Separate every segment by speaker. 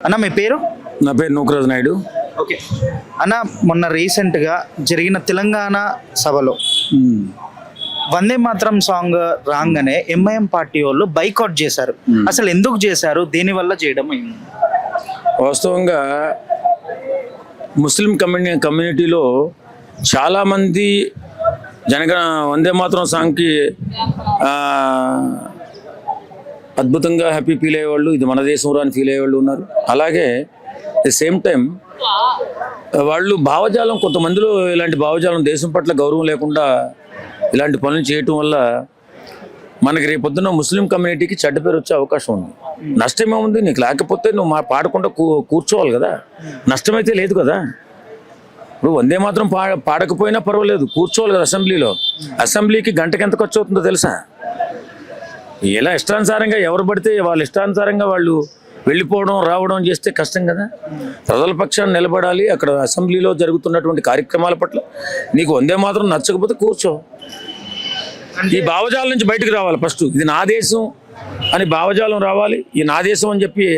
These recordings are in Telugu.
Speaker 1: అన్న మీ పేరు?
Speaker 2: నా పేరు నూకరాజు నాయుడు.
Speaker 1: ఓకే అన్న, మొన్న రీసెంట్గా జరిగిన తెలంగాణ సభలో వందే మాత్రం సాంగ్ రాగానే ఎంఐఎం పార్టీ వాళ్ళు బైకాట్ చేశారు. అసలు ఎందుకు చేశారు, దీనివల్ల చేయడం అయింది?
Speaker 2: వాస్తవంగా ముస్లిం కమ్యూనిటీలో చాలామంది జనగణ వందే మాత్రం సాంగ్కి అద్భుతంగా హ్యాపీ ఫీల్ అయ్యేవాళ్ళు, ఇది మన దేశం అని ఫీల్ అయ్యేవాళ్ళు ఉన్నారు. అలాగే ది సేమ్ టైం వాళ్ళు భావజాలం, కొంతమందిలో ఇలాంటి భావజాలం, దేశం పట్ల గౌరవం లేకుండా ఇలాంటి పనులు చేయటం వల్ల మనకి రేపొద్దున ముస్లిం కమ్యూనిటీకి చెడ్డ పేరు వచ్చే అవకాశం ఉంది. నష్టమేముంది నీకు? లేకపోతే నువ్వు పాడకుండా కూర్చోవాలి కదా, నష్టమైతే లేదు కదా. ఇప్పుడు వందే మాత్రం పాడకపోయినా పర్వాలేదు, కూర్చోవాలి కదా అసెంబ్లీలో. అసెంబ్లీకి గంటకి ఎంత ఖర్చు అవుతుందో తెలుసా? ఇలా ఇష్టానుసారంగా ఎవరు పడితే వాళ్ళ ఇష్టానుసారంగా వాళ్ళు వెళ్ళిపోవడం రావడం చేస్తే కష్టం కదా. ప్రజల పక్షాన్ని నిలబడాలి. అక్కడ అసెంబ్లీలో జరుగుతున్నటువంటి కార్యక్రమాల పట్ల నీకు వందే మాత్రం నచ్చకపోతే కూర్చో. ఈ భావజాలం నుంచి బయటకు రావాలి. ఫస్ట్ ఇది నా దేశం అని భావజాలం రావాలి. ఈ నా దేశం అని చెప్పి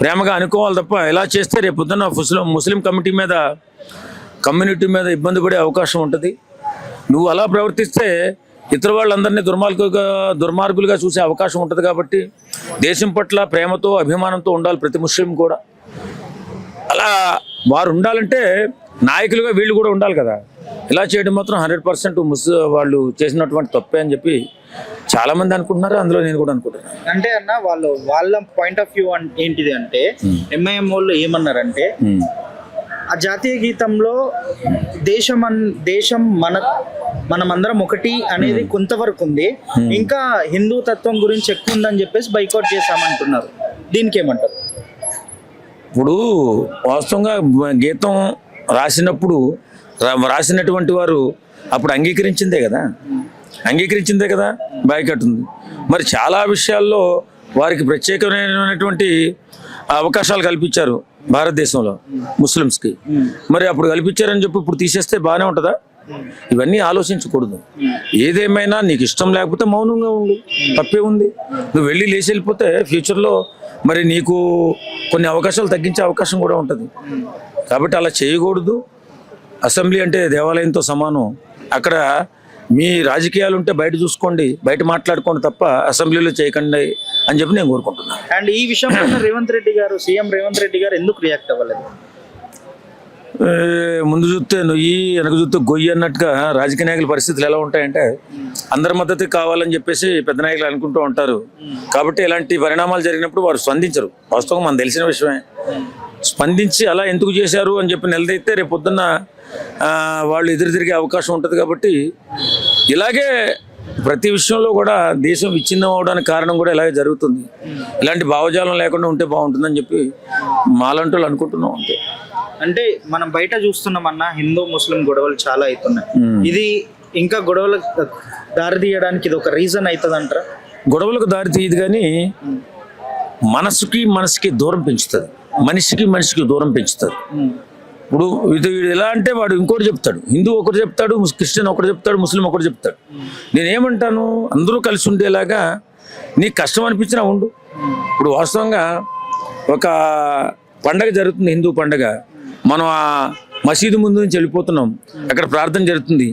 Speaker 2: ప్రేమగా అనుకోవాలి తప్ప ఇలా చేస్తే రేపు పొద్దున్న ముస్లిం కమ్యూనిటీ మీద ఇబ్బంది పడే అవకాశం ఉంటుంది. నువ్వు అలా ప్రవర్తిస్తే ఇతర వాళ్ళందరినీ దుర్మార్గులుగా చూసే అవకాశం ఉంటుంది. కాబట్టి దేశం పట్ల ప్రేమతో అభిమానంతో ఉండాలి ప్రతి ముస్లిం కూడా. అలా వారు ఉండాలంటే నాయకులుగా వీళ్ళు కూడా ఉండాలి కదా. ఇలా చేయడం మాత్రం 100% వాళ్ళు చేసినటువంటి తప్పే అని చెప్పి చాలామంది అనుకుంటున్నారు. అందులో నేను కూడా అనుకుంటున్నాను. అంటే
Speaker 1: అన్న వాళ్ళ పాయింట్ ఆఫ్ వ్యూ ఏంటిది అంటే, ఎంఐఎం వాళ్ళు ఏమన్నారంటే ఆ జాతీయ గీతంలో దేశం మనమందరం ఒకటి అనేది కొంతవరకు ఉంది, ఇంకా హిందూ తత్వం గురించి ఎక్కువ ఉందని చెప్పేసి బైకాట్ చేశామంటున్నారు. దీనికి ఏమంటారు?
Speaker 2: ఇప్పుడు వాస్తవంగా గీతం రాసినటువంటి వారు అప్పుడు అంగీకరించిందే కదా బైకాట్ ఉంది. మరి చాలా విషయాల్లో వారికి ప్రత్యేకమైనటువంటి అవకాశాలు కల్పించారు భారతదేశంలో ముస్లిమ్స్కి. మరి అప్పుడు కల్పించారని చెప్పి ఇప్పుడు తీసేస్తే బాగానే ఉంటుందా? ఇవన్నీ ఆలోచించకూడదు. ఏదేమైనా నీకు ఇష్టం లేకపోతే మౌనంగా ఉండు, తప్పే ఉంది. నువ్వు లేచి వెళ్ళిపోతే ఫ్యూచర్లో మరి నీకు కొన్ని అవకాశాలు తగ్గించే అవకాశం కూడా ఉంటుంది. కాబట్టి అలా చేయకూడదు. అసెంబ్లీ అంటే దేవాలయంతో సమానం. అక్కడ మీ రాజకీయాలు ఉంటే బయట చూసుకోండి, బయట మాట్లాడుకోండి తప్ప అసెంబ్లీలో చేయకండి అని చెప్పి నేను కోరుకుంటున్నాను.
Speaker 1: అండ్ ఈ విషయం సీఎం రేవంత్ రెడ్డి గారు ఎందుకు రియాక్ట్ అవ్వలేదు?
Speaker 2: ముందు చూస్తే నొయ్యి, వెనక చూస్తే గొయ్యి అన్నట్టుగా రాజకీయ నాయకుల పరిస్థితులు ఎలా ఉంటాయంటే, అందరి మద్దతు కావాలని చెప్పేసి పెద్ద నాయకులు అనుకుంటూ ఉంటారు. కాబట్టి ఇలాంటి పరిణామాలు జరిగినప్పుడు వారు స్పందించరు. వాస్తవం మనకు తెలిసిన విషయమే. స్పందించి అలా ఎందుకు చేశారు అని చెప్పి నిలదైతే రేపు పొద్దున్న వాళ్ళు ఎదురు తిరిగే అవకాశం ఉంటుంది. కాబట్టి ఇలాగే ప్రతి విషయంలో కూడా దేశం విచ్ఛిన్నం అవడానికి కారణం కూడా ఇలాగే జరుగుతుంది. ఇలాంటి భావజాలం లేకుండా ఉంటే బాగుంటుందని చెప్పి మాలాంటి వాళ్ళు అనుకుంటున్నాం. అంతే.
Speaker 1: అంటే మనం బయట చూస్తున్నామన్నా హిందూ ముస్లిం గొడవలు చాలా అవుతున్నాయి. ఇది ఇంకా గొడవలకు దారి తీయడానికి ఇది ఒక రీజన్ అవుతుంది అంటారా?
Speaker 2: గొడవలకు దారి తీయదు, కానీ మనసుకి దూరం పెంచుతుంది. మనిషికి దూరం పెంచుతుంది. ఇప్పుడు ఇది ఎలా అంటే వాడు ఇంకోటి చెప్తాడు, హిందూ ఒకటి చెప్తాడు, క్రిస్టియన్ ఒకటి చెప్తాడు, ముస్లిం ఒకటి చెప్తాడు. నేనేమంటాను, అందరూ కలిసి ఉండేలాగా నీకు కష్టం అనిపించినా ఉండు. ఇప్పుడు వాస్తవంగా ఒక పండగ జరుగుతుంది, హిందూ పండగ. మనం ఆ మసీదు ముందు నుంచి వెళ్ళిపోతున్నాం, అక్కడ ప్రార్థన జరుగుతుంది.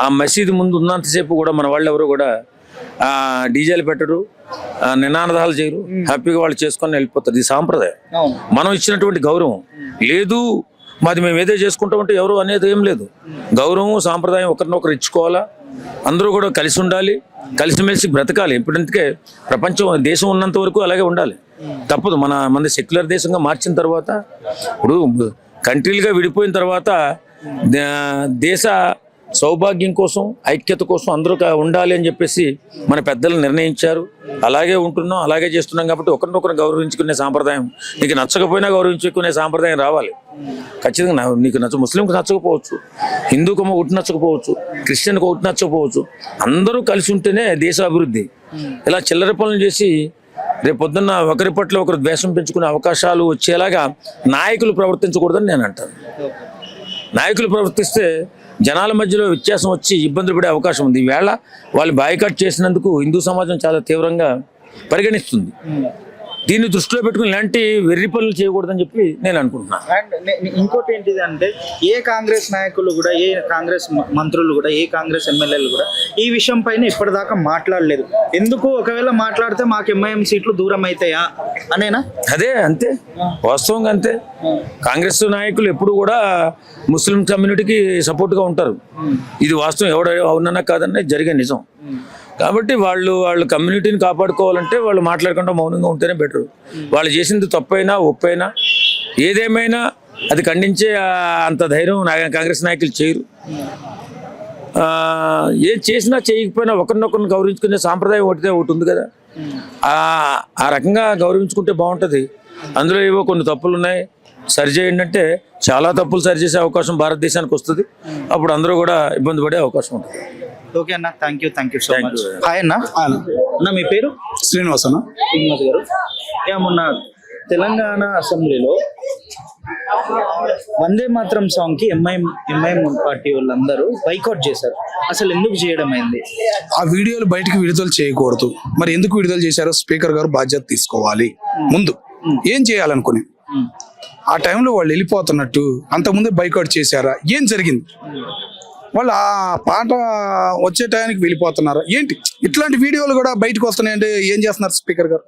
Speaker 2: ఆ మసీదు ముందు ఉన్నంతసేపు కూడా మన వాళ్ళు ఎవరు కూడా డీజేలు పెట్టరు, నినాదాలు చేయరు, హ్యాపీగా వాళ్ళు చేసుకొని వెళ్ళిపోతారు. ఇది సాంప్రదాయం. మనం ఇచ్చినటువంటి గౌరవం లేదు. మాది మేము ఏదో చేసుకుంటామంటే ఎవరు అనేది ఏం లేదు. గౌరవం, సాంప్రదాయం ఒకరినొకరు ఇచ్చుకోవాలా. అందరూ కూడా కలిసి ఉండాలి, కలిసిమెలిసి బ్రతకాలి. ఇప్పుడందుకే దేశం ఉన్నంత వరకు అలాగే ఉండాలి. తప్పదు. మన సెక్యులర్ దేశంగా మార్చిన తర్వాత, ఇప్పుడు కంట్రీలుగా విడిపోయిన తర్వాత దేశ సౌభాగ్యం కోసం, ఐక్యత కోసం అందరూ ఉండాలి అని చెప్పేసి మన పెద్దలు నిర్ణయించారు. అలాగే ఉంటున్నాం, అలాగే చేస్తున్నాం. కాబట్టి ఒకరినొకరు గౌరవించుకునే సాంప్రదాయం, నీకు నచ్చకపోయినా గౌరవించుకునే సాంప్రదాయం రావాలి. ఖచ్చితంగా నీకు ముస్లింకి నచ్చకపోవచ్చు, హిందూకి ఒకటి నచ్చకపోవచ్చు, క్రిస్టియన్కి ఒకటి నచ్చకపోవచ్చు. అందరూ కలిసి ఉంటేనే దేశ అభివృద్ధి. ఇలా చిల్లర పనులు చేసి రేపు పొద్దున్న ఒకరి పట్ల ఒకరు ద్వేషం పెంచుకునే అవకాశాలు వచ్చేలాగా నాయకులు ప్రవర్తించకూడదని నేను అంటాను. నాయకులు ప్రవర్తిస్తే జనాల మధ్యలో వ్యత్యాసం వచ్చి ఇబ్బందులు పడే అవకాశం ఉంది. ఈవేళ వాళ్ళు బాయ్కాట్ చేసినందుకు హిందూ సమాజం చాలా తీవ్రంగా పరిగణిస్తుంది. దీన్ని దృష్టిలో పెట్టుకుని ఇలాంటి వెర్రి పనులు చేయకూడదని చెప్పి నేను అనుకుంటున్నాను.
Speaker 1: అండ్ ఇంకోటి ఏంటిది అంటే ఏ కాంగ్రెస్ నాయకులు కూడా, ఏ కాంగ్రెస్ మంత్రులు కూడా, ఏ కాంగ్రెస్ ఎమ్మెల్యేలు కూడా ఈ విషయం పైన ఇప్పటిదాకా మాట్లాడలేదు. ఎందుకు? ఒకవేళ మాట్లాడితే మాకు ఎంఐఎం సీట్లు దూరం అవుతాయా అనేనా?
Speaker 2: అదే అంతే, వాస్తవంగా అంతే. కాంగ్రెస్ నాయకులు ఎప్పుడు కూడా ముస్లిం కమ్యూనిటీకి సపోర్ట్గా ఉంటారు. ఇది వాస్తవం, ఎవడ అవునన్నా కాదన్నా జరిగే నిజం. కాబట్టి వాళ్ళు కమ్యూనిటీని కాపాడుకోవాలంటే వాళ్ళు మాట్లాడకుండా మౌనంగా ఉంటేనే బెటర్. వాళ్ళు చేసింది తప్పైనా ఒప్పైనా ఏదేమైనా అది ఖండించే అంత ధైర్యం కాంగ్రెస్ నాయకులు చేయరు. ఏం చేసినా చేయకపోయినా ఒకరినొకరిని గౌరవించుకునే సాంప్రదాయం ఒకటి ఉంది కదా, ఆ రకంగా గౌరవించుకుంటే బాగుంటుంది. అందులో ఏవో కొన్ని తప్పులు ఉన్నాయి, సరి చేయండి అంటే చాలా తప్పులు సరి చేసే అవకాశం భారతదేశానికి వస్తుంది. అప్పుడు అందరూ కూడా ఇబ్బంది పడే అవకాశం ఉంటుంది.
Speaker 1: ఓకే అన్న, thank you so much. Hi అన్న. అన్న మీ పేరు?
Speaker 3: శ్రీనివాస్ అన్న.
Speaker 1: శ్రీనివాస్ గారు, మొన్న తెలంగాణ అసెంబ్లీలో వందే మాత్రం సాంగ్ కి ఎంఐఎం పార్టీ వాళ్ళందరూ బైకాట్ చేశారు. అసలు ఎందుకు చేయడం అయింది?
Speaker 3: ఆ వీడియోలు బయటికి విడుదల చేయకూడదు. మరి ఎందుకు విడుదల చేశారో స్పీకర్ గారు బాధ్యత తీసుకోవాలి. ముందు ఏం చేయాలనుకుని ఆ టైంలో వాళ్ళు వెళ్ళిపోతున్నట్టు అంతకుముందే బైకాట్ చేశారా? ఏం జరిగింది? వాళ్ళు ఆ పాట వచ్చే టైంకి వెళ్ళిపోతున్నారా ఏంటి? ఇట్లాంటి వీడియోలు కూడా బయటకు వస్తున్నాయంటే ఏం చేస్తున్నారు స్పీకర్ గారు?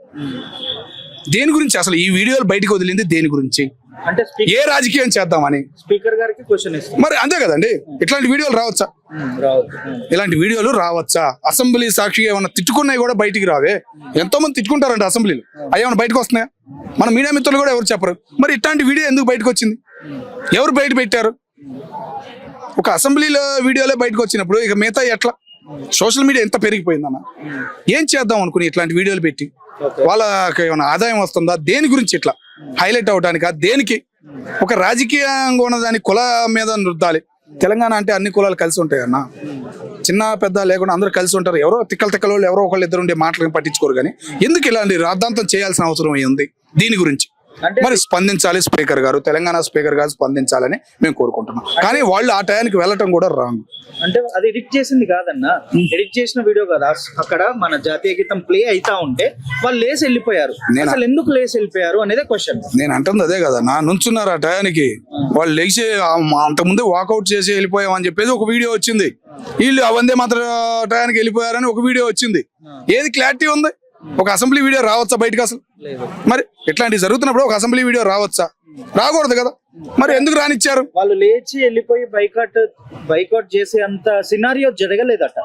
Speaker 3: దేని గురించి అసలు ఈ వీడియోలు బయటకు వదిలింది? దేని గురించి?
Speaker 1: అంటే
Speaker 3: ఏ రాజకీయం చేద్దామని
Speaker 1: స్పీకర్ గారికి క్వశ్చన్ ఇస్తారు.
Speaker 3: మరి అంతే కదండి. ఇట్లాంటి వీడియోలు రావచ్చా? ఇలాంటి వీడియోలు రావచ్చా? అసెంబ్లీ సాక్షిగా ఏమన్నా తిట్టుకున్నాయి కూడా బయటికి రావే. ఎంతో మంది తిట్టుకుంటారంట అసెంబ్లీలో, అవి ఏమన్నా బయటకు వస్తున్నాయా? మన మీడియా మిత్రులు కూడా ఎవరు చెప్పరు. మరి ఇట్లాంటి వీడియో ఎందుకు బయటకు వచ్చింది? ఎవరు బయట పెట్టారు? ఒక అసెంబ్లీలో వీడియోలే బయటకు వచ్చినప్పుడు ఇక మిగతా ఎట్లా? సోషల్ మీడియా ఎంత పెరిగిపోయిందన్న. ఏం చేద్దాం అనుకుని ఇట్లాంటి వీడియోలు పెట్టి వాళ్ళకి ఏమైనా ఆదాయం వస్తుందా? దేని గురించి ఇట్లా హైలైట్ అవడానికా? దేనికి? ఒక రాజకీయంగా ఉన్నదాన్ని కుల మీద రుద్దాలి. తెలంగాణ అంటే అన్ని కులాలు కలిసి ఉంటాయి అన్న, చిన్న పెద్ద లేకుండా అందరూ కలిసి ఉంటారు. ఎవరో తిక్కల వాళ్ళు ఎవరో ఒకళ్ళు ఇద్దరు ఉండే మాటలను పట్టించుకోరు. కానీ ఎందుకు ఇలాంటి రాద్ధాంతం చేయాల్సిన అవసరం ఉంది? దీని గురించి మరి స్పందించాలి స్పీకర్ గారు, తెలంగాణ స్పీకర్ గారు స్పందించాలని మేము కోరుకుంటున్నాం. కానీ వాళ్ళు ఆ టయానికి వెళ్ళటం కూడా రాంగ్.
Speaker 1: అంటే అది ఎడిట్ చేసింది కాదన్నా, ఎడిట్ చేసిన వీడియో కదా. అక్కడ మన జాతీయ గీతం ప్లే అయితా ఉంటే వాళ్ళు లేసి వెళ్ళిపోయారు. అసలు ఎందుకు లేసి వెళ్ళిపోయారు అనేది క్వశ్చన్. నేను
Speaker 3: అంటుంది అదే కదా, నా నుంచున్నారు ఆ టయానికి. వాళ్ళు లేచి అంతకుముందే వాకౌట్ చేసి వెళ్ళిపోయామని చెప్పేసి ఒక వీడియో వచ్చింది. వీళ్ళు వందే మాత్రం టయానికి వెళ్ళిపోయారని ఒక వీడియో వచ్చింది. ఏది క్లారిటీ ఉంది? ఒక అసెంబ్లీ వీడియో రావచ్చా బయటకు? అసలు మరి ఇట్లాంటివి జరుగుతున్నప్పుడు ఒక అసెంబ్లీ వీడియో రావచ్చా? రాకూడదు కదా. మరి ఎందుకు రానిచ్చారు? వాళ్ళు లేచి వెళ్ళిపోయి బైకాట్ చేసే అంత సినారియో జరగలేదట.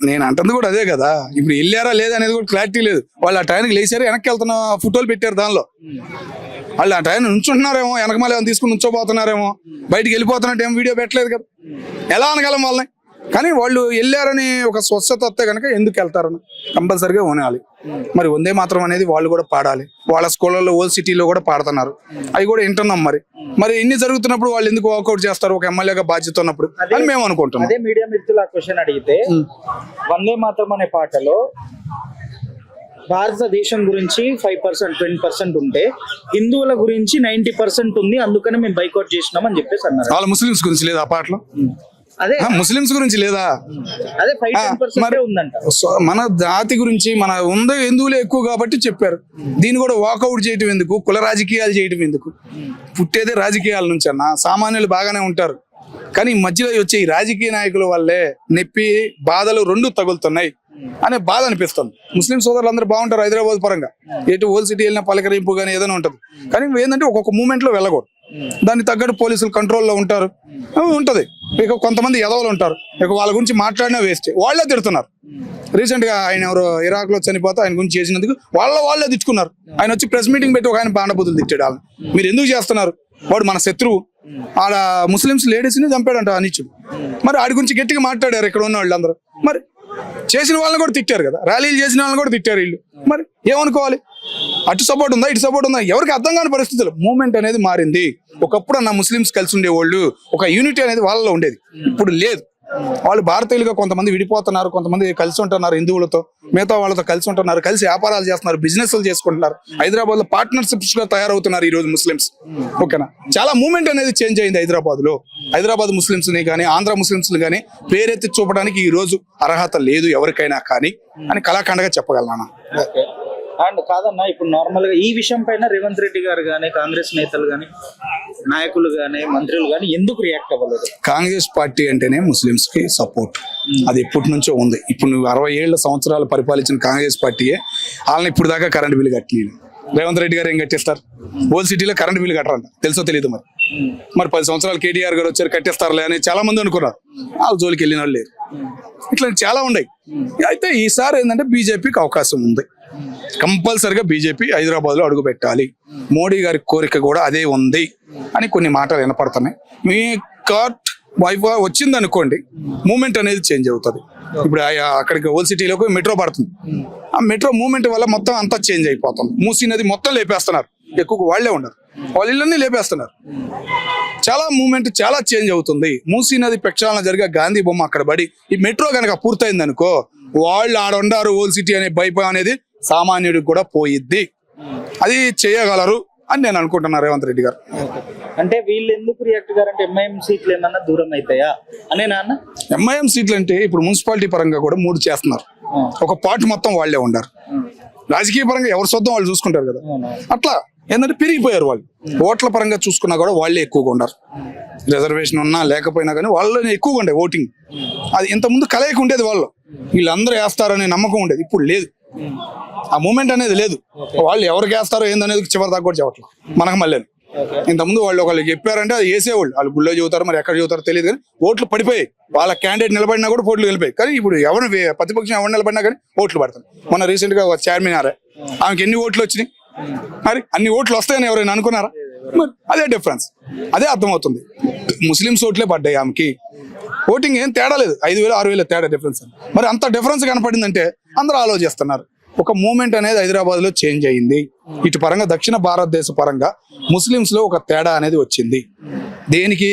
Speaker 3: నేను అంటుంది కూడా అదే కదా. ఇప్పుడు వెళ్ళారా లేదా అనేది కూడా క్లారిటీ లేదు. వాళ్ళు ఆ టైంకి లేచారు, వెనక్కి వెళ్తున్న ఫోటోలు పెట్టారు. దానిలో వాళ్ళు ఆ టైం నుంచుంటున్నారేమో, వెనకమాల ఏమో తీసుకుని నుంచోబోతున్నారేమో, బయటికి వెళ్ళిపోతున్నట్టు ఏమో వీడియో పెట్టలేదు కదా. ఎలా అనగలం వాళ్ళని? కానీ వాళ్ళు వెళ్ళారని ఒక స్వచ్ఛత వస్తే కనుక ఎందుకు వెళ్తారని కంపల్సరిగా ఉనాలి. మరి వందే మాత్రం అనేది వాళ్ళు కూడా పాడాలి. వాళ్ళ స్కూళ్ళలో ఓల్డ్ సిటీలో కూడా పాడుతున్నారు, అవి కూడా వింటున్నాం. మరి ఇన్ని జరుగుతున్నప్పుడు వాళ్ళు ఎందుకు వాకౌట్ చేస్తారు ఒక ఎమ్మెల్యేగా బాధ్యత ఉన్నప్పుడు అని మేము అనుకుంటున్నాం. అదే మీడియా మిత్రులు ఆ క్వశ్చన్ అడిగితే, వందే మాత్రం అనే పాటలో భారతదేశం గురించి 5%, 20% ఉంటే హిందువుల గురించి 90% ఉంది, అందుకని మేము బైకాట్ చేసినాం అని చెప్పేసి అన్నారు. వాళ్ళ ముస్లిమ్స్ గురించి లేదా ఆ పాటలో? అదే ముస్లిమ్స్ గురించి లేదా? అదే 5% ఉందంట. మన జాతి గురించి మన ఉందో హిందువులే ఎక్కువ కాబట్టి చెప్పారు. దీన్ని కూడా వాకౌట్ చేయటం ఎందుకు? కుల రాజకీయాలు చేయటం ఎందుకు? పుట్టేదే రాజకీయాల నుంచి అన్న. సామాన్యులు బాగానే ఉంటారు, కానీ మధ్యలో వచ్చే ఈ రాజకీయ నాయకుల వల్లే నొప్పి బాధలు రెండు తగులుతున్నాయి అనే బాధ అనిపిస్తుంది. ముస్లిం సోదరులు అందరూ బాగుంటారు హైదరాబాద్ పరంగా, ఎటు ఓల్డ్ సిటీ వెళ్ళినా పలకరింపు కానీ ఏదైనా ఉంటుంది. కానీ ఏంటంటే ఒక్కొక్క మూమెంట్ లో వెళ్ళకూడదు. దానికి తగ్గట్టు పోలీసులు కంట్రోల్లో ఉంటారు, ఉంటది. ఇక కొంతమంది ఎదవలు ఉంటారు, ఇక వాళ్ళ గురించి మాట్లాడినా వేస్ట్. వాళ్ళే తిడుతున్నారు. రీసెంట్ గా ఆయన ఎవరు ఇరాక్ లో చనిపోతే ఆయన గురించి చేసినందుకు వాళ్ళే తిట్టుకున్నారు. ఆయన వచ్చి ప్రెస్ మీటింగ్ పెట్టి ఒక ఆయన బాండబుద్ధులు తిట్టాడు. వాళ్ళని మీరు ఎందుకు చేస్తున్నారు? వాడు మన శత్రువు. ఆడ ముస్లిమ్స్ లేడీస్ ని చంపాడంట అనిచ్చుడు. మరి ఆడి గురించి గట్టిగా మాట్లాడారు ఇక్కడ ఉన్న వాళ్ళందరూ. మరి చేసిన వాళ్ళని కూడా తిట్టారు కదా, ర్యాలీలు చేసిన వాళ్ళని కూడా తిట్టారు వీళ్ళు. మరి ఏమనుకోవాలి? అటు సపోర్ట్ ఉందా, ఇటు సపోర్ట్ ఉందా? ఎవరికి అర్థం కాని పరిస్థితులు. మూమెంట్ అనేది మారింది. ఒకప్పుడు అన్న ముస్లిమ్స్ కలిసి ఉండేవాళ్ళు, ఒక యూనిటీ అనేది వాళ్ళలో ఉండేది. ఇప్పుడు లేదు. వాళ్ళు భారతీయులుగా కొంతమంది విడిపోతున్నారు, కొంతమంది కలిసి ఉంటున్నారు హిందువులతో, మిగతా వాళ్ళతో కలిసి ఉంటున్నారు, కలిసి వ్యాపారాలు చేస్తున్నారు, బిజినెస్లు చేసుకుంటున్నారు. హైదరాబాద్ లో పార్ట్నర్షిప్స్ గా తయారవుతున్నారు ఈ రోజు ముస్లిమ్స్. ఓకేనా? చాలా మూమెంట్ అనేది చేంజ్ అయింది హైదరాబాద్ లో. హైదరాబాద్ ముస్లిమ్స్ ని కానీ ఆంధ్ర ముస్లిమ్స్ ని కానీ పేరెత్తి చూపడానికి ఈ రోజు అర్హత లేదు ఎవరికైనా కానీ అని కళాఖండగా చెప్పగలను.
Speaker 1: అండ్ కాదన్నా, ఇప్పుడు నార్మల్ గా ఈ విషయం పైన రేవంత్ రెడ్డి గారు కానీ, కాంగ్రెస్ నేతలు కానీ, నాయకులు కానీ, మంత్రులు కానీ ఎందుకు రియాక్ట్ అవ్వలేదు?
Speaker 4: కాంగ్రెస్ పార్టీ అంటేనే ముస్లిమ్స్ కి సపోర్ట్. అది ఎప్పటి నుంచో ఉంది. ఇప్పుడు నువ్వు 60 సంవత్సరాలు పరిపాలించిన కాంగ్రెస్ పార్టీయే వాళ్ళని ఇప్పుడు దాకా కరెంట్ బిల్లు కట్టలేదు. రేవంత్ రెడ్డి గారు ఏం కట్టేస్తారు? ఓల్డ్ సిటీలో కరెంట్ బిల్లు కట్టరంట, తెలుసో తెలియదు. మరి 10 సంవత్సరాలు కేటీఆర్ గారు వచ్చారు కట్టేస్తారులే అని చాలా మంది అనుకున్నారు. వాళ్ళ జోలికి వెళ్ళిన వాళ్ళు లేరు. ఇట్లా చాలా ఉన్నాయి. అయితే ఈసారి ఏంటంటే బీజేపీకి అవకాశం ఉంది. కంపల్సరిగా బీజేపీ హైదరాబాద్ లో అడుగు పెట్టాలి. మోడీ గారి కోరిక కూడా అదే ఉంది అని కొన్ని మాటలు వినపడుతున్నాయి. మీ కార్ట్ వైఫ్ వచ్చింది అనుకోండి, మూమెంట్ అనేది చేంజ్ అవుతుంది. ఇప్పుడు అక్కడికి ఓల్డ్ సిటీలోకి మెట్రో పడుతుంది. ఆ మెట్రో మూమెంట్ వల్ల మొత్తం అంతా చేంజ్ అయిపోతుంది. మూసీ నది మొత్తం లేపేస్తున్నారు. ఎక్కువ వాళ్లే ఉండరు, వాళ్ళ ఇళ్ళన్నీ లేపేస్తున్నారు. చాలా మూమెంట్ చాలా చేంజ్ అవుతుంది. మూసీ నది ప్రక్షాళన జరిగే గాంధీ బొమ్మ అక్కడ పడి ఈ మెట్రో కనుక పూర్తయింది అనుకో, వాళ్ళు ఆడ ఉండారు ఓల్డ్ సిటీ అనే భయం అనేది సామాన్యుడికి కూడా పోయిద్ది. అది చేయగలరు అని నేను అనుకుంటున్నా రేవంత్ రెడ్డి గారు.
Speaker 1: అంటే వీళ్ళు ఎందుకు రియాక్ట్ గారంటే ఎంఐఎం సీట్లు ఏమన్నా దూరం అవుతాయా అనే నాన్న?
Speaker 4: ఎంఐఎం సీట్లు అంటే ఇప్పుడు మున్సిపాలిటీ పరంగా కూడా 3 చేస్తున్నారు. ఒక పార్ట్ మొత్తం వాళ్లే ఉండారు. రాజకీయ పరంగా ఎవరు సొంతం వాళ్ళు చూసుకుంటారు కదా. అట్లా ఏంటంటే పెరిగిపోయారు వాళ్ళు. ఓట్ల పరంగా చూసుకున్నా కూడా వాళ్ళే ఎక్కువగా ఉన్నారు. రిజర్వేషన్ ఉన్నా లేకపోయినా కానీ వాళ్ళని ఎక్కువగా ఉండే ఓటింగ్. అది ఇంతకుముందు కలయిక ఉండేది. వాళ్ళు వీళ్ళందరూ వేస్తారనే నమ్మకం ఉండేది. ఇప్పుడు లేదు. ఆ మూమెంట్ అనేది లేదు. వాళ్ళు ఎవరికి వేస్తారో ఏందనేది చివరి దాకా కూడా చెప్పట్లేదు మనకు. మళ్ళీ ఇంతకుముందు వాళ్ళు ఒకళ్ళు చెప్పారంటే అది వేసేవాళ్ళు. వాళ్ళు గుళ్ళో చదువుతారు, మరి ఎక్కడ చదువుతారో తెలియదు. కానీ ఓట్లు పడిపోయాయి. వాళ్ళ క్యాండిడేట్ నిలబడినా కూడా ఓట్లు వెళ్ళిపోయాయి. కానీ ఇప్పుడు ఎవరు ప్రతిపక్షం ఎవరు నిలబడినా కానీ ఓట్లు పడతారు. మొన్న రీసెంట్ గా చైర్మన్ ఆమెకి ఎన్ని ఓట్లు వచ్చినాయి? మరి అన్ని ఓట్లు వస్తాయని ఎవరైనా అనుకున్నారా? మరి అదే డిఫరెన్స్, అదే అర్థమవుతుంది. ముస్లిమ్స్ ఓట్లే పడ్డాయి ఆమెకి. ఓటింగ్ ఏం తేడా లేదు. 5,000 6,000 తేడా డిఫరెన్స్. మరి అంత డిఫరెన్స్ కనపడిందంటే అందరూ ఆలోచిస్తున్నారు. ఒక మూమెంట్ అనేది హైదరాబాద్ లో చేంజ్ అయింది. ఇటు పరంగా దక్షిణ భారతదేశ పరంగా ముస్లిమ్స్ లో ఒక తేడా అనేది వచ్చింది. దేనికి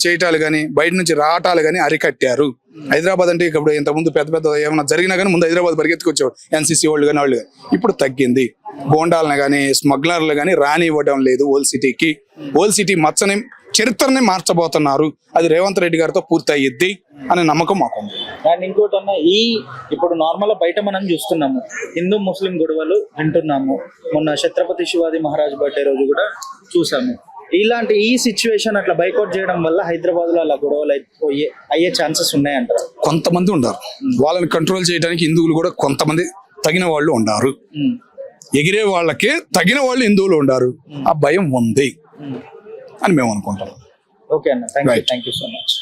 Speaker 4: చేయటాలు కానీ బయట నుంచి రావటాలు కానీ అరికట్టారు. హైదరాబాద్ అంటే ఇప్పుడు ఇంతకుముందు పెద్ద పెద్ద ఏమైనా జరిగినా కానీ ముందు హైదరాబాద్ పరిగెత్తుకొచ్చేవాడు. ఎన్సీసీ వాళ్ళు కానీ వాళ్ళు. ఇప్పుడు తగ్గింది. గోండాలను కానీ స్మగ్లర్లు కానీ రానివ్వడం లేదు ఓల్డ్ సిటీకి. ఓల్డ్ సిటీ మచ్చని చరిత్రని మార్చబోతున్నారు. అది రేవంత్ రెడ్డి గారితో పూర్తి అయ్యిద్ది అనే నమ్మకం మాకుంది.
Speaker 1: అండ్ ఇంకోటి అన్న, ఇప్పుడు నార్మల్ బయట మనం చూస్తున్నాము హిందూ ముస్లిం గొడవలు వింటున్నాము. మొన్న ఛత్రపతి శివాజీ మహారాజ్ బర్త్డే రోజు కూడా చూసాము. ఇలాంటి ఈ సిచ్యువేషన్ అట్లా బైకౌట్ చేయడం వల్ల హైదరాబాద్ లో అలా గొడవలు అయ్యే ఛాన్సెస్ ఉన్నాయంటారు.
Speaker 4: కొంతమంది ఉన్నారు. వాళ్ళని కంట్రోల్ చేయడానికి హిందువులు కూడా కొంతమంది తగిన వాళ్ళు ఉన్నారు. ఎగిరే వాళ్ళకి తగిన వాళ్ళు హిందువులు ఉన్నారు. ఆ భయం ఉంది అని మేము అనుకుంటాం.
Speaker 1: ఓకే అన్న, థ్యాంక్ యూ సో మచ్.